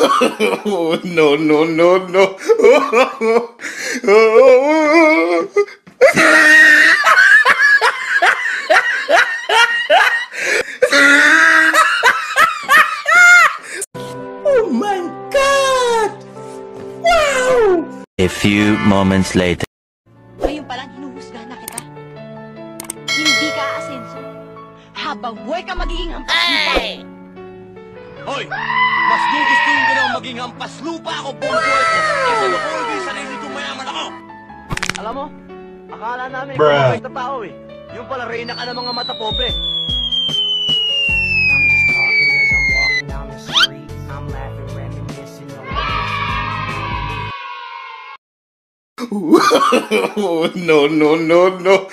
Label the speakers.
Speaker 1: No, no, no, no. Oh my God! Wow!
Speaker 2: A few moments later.
Speaker 3: Ngayon palang hinuhusgahan na kita. Hindi ka aasenso. Habang buhay ka magiging hampas lupa.
Speaker 4: Hoy! Mas gugustuhin ko na maging hampas lupa ako buong buhay ko kaysa nakulog yung sarili kong mayaman ako! Alam mo, akala namin ikaw mabait na tao eh. Yung pala reyna ka ng mga mata pobre.
Speaker 5: I'm just talking as I'm walking down the street. I'm laughing, reminiscing.
Speaker 1: No, no, no, no.